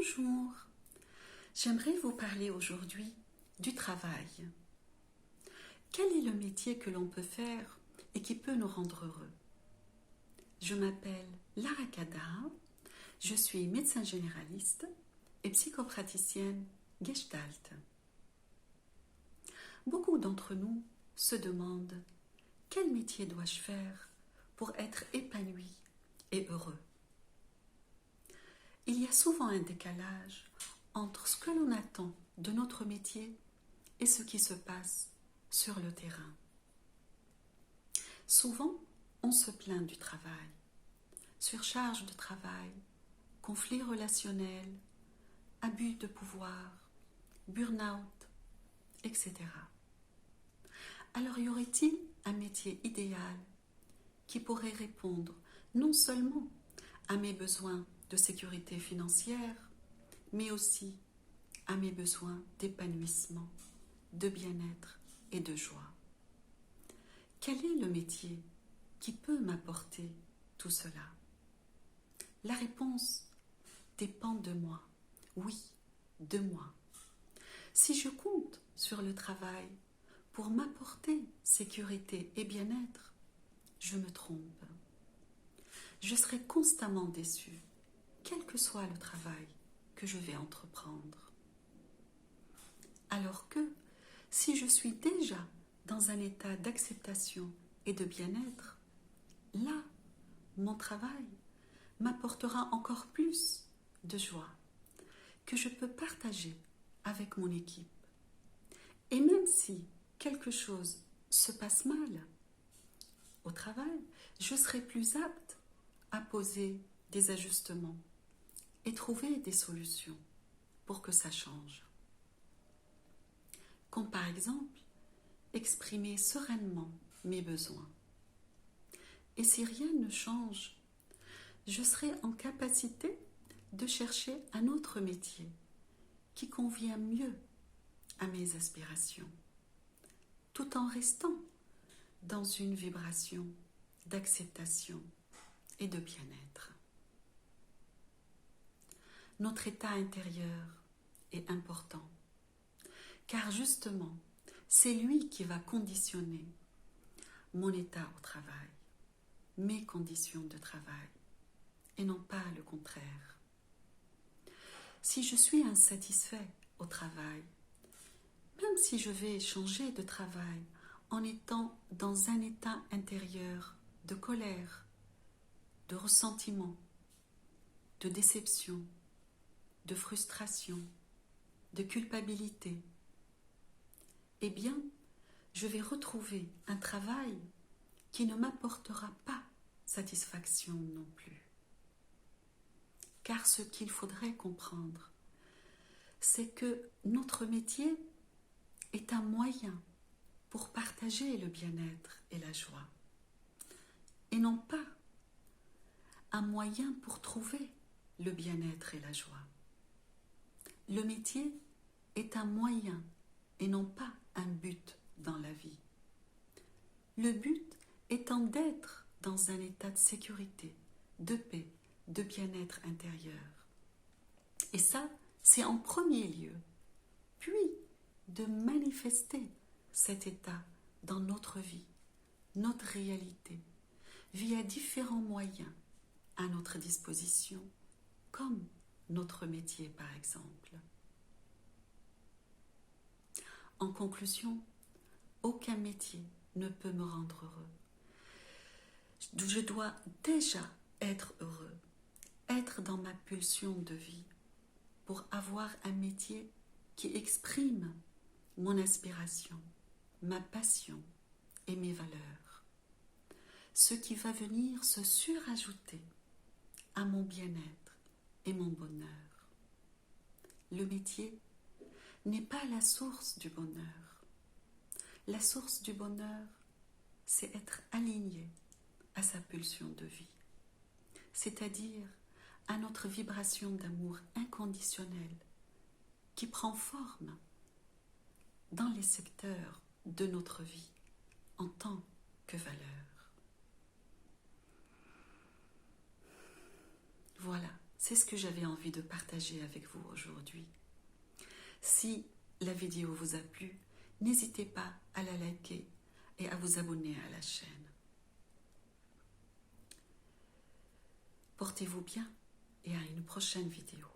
Bonjour, j'aimerais vous parler aujourd'hui du travail. Quel est le métier que l'on peut faire et qui peut nous rendre heureux? Je m'appelle Lara Kadar, je suis médecin généraliste et psychopraticienne Gestalt. Beaucoup d'entre nous se demandent quel métier dois-je faire pour être épanoui et heureux. Il y a souvent un décalage entre ce que l'on attend de notre métier et ce qui se passe sur le terrain. Souvent, on se plaint du travail, surcharge de travail, conflits relationnels, abus de pouvoir, burn-out, etc. Alors y aurait-il un métier idéal qui pourrait répondre non seulement à mes besoins de sécurité financière, mais aussi à mes besoins d'épanouissement, de bien-être et de joie? Quel est le métier qui peut m'apporter tout cela? La réponse dépend de moi. Oui, de moi. Si je compte sur le travail pour m'apporter sécurité et bien-être, je me trompe. Je serai constamment déçue, quel que soit le travail que je vais entreprendre. Alors que, si je suis déjà dans un état d'acceptation et de bien-être, là, mon travail m'apportera encore plus de joie que je peux partager avec mon équipe. Et même si quelque chose se passe mal au travail, je serai plus apte à poser des ajustements et trouver des solutions pour que ça change. Comme par exemple, exprimer sereinement mes besoins. Et si rien ne change, je serai en capacité de chercher un autre métier qui convient mieux à mes aspirations, tout en restant dans une vibration d'acceptation et de bien-être. Notre état intérieur est important, car justement, c'est lui qui va conditionner mon état au travail, mes conditions de travail, et non pas le contraire. Si je suis insatisfait au travail, même si je vais changer de travail en étant dans un état intérieur de colère, de ressentiment, de déception, de frustration, de culpabilité, eh bien, je vais retrouver un travail qui ne m'apportera pas satisfaction non plus. Car ce qu'il faudrait comprendre, c'est que notre métier est un moyen pour partager le bien-être et la joie, et non pas un moyen pour trouver le bien-être et la joie. Le métier est un moyen et non pas un but dans la vie. Le but étant d'être dans un état de sécurité, de paix, de bien-être intérieur. Et ça, c'est en premier lieu. Puis, de manifester cet état dans notre vie, notre réalité, via différents moyens à notre disposition, comme notre métier par exemple. En conclusion, aucun métier ne peut me rendre heureux. Je dois déjà être heureux, être dans ma pulsion de vie pour avoir un métier qui exprime mon aspiration, ma passion et mes valeurs. Ce qui va venir se surajouter à mon bien-être et mon bonheur. Le métier n'est pas la source du bonheur. La source du bonheur, c'est être aligné à sa pulsion de vie, c'est-à-dire à notre vibration d'amour inconditionnel qui prend forme dans les secteurs de notre vie en tant que valeur. Voilà C'est ce que j'avais envie de partager avec vous aujourd'hui. Si la vidéo vous a plu, n'hésitez pas à la liker et à vous abonner à la chaîne. Portez-vous bien et à une prochaine vidéo.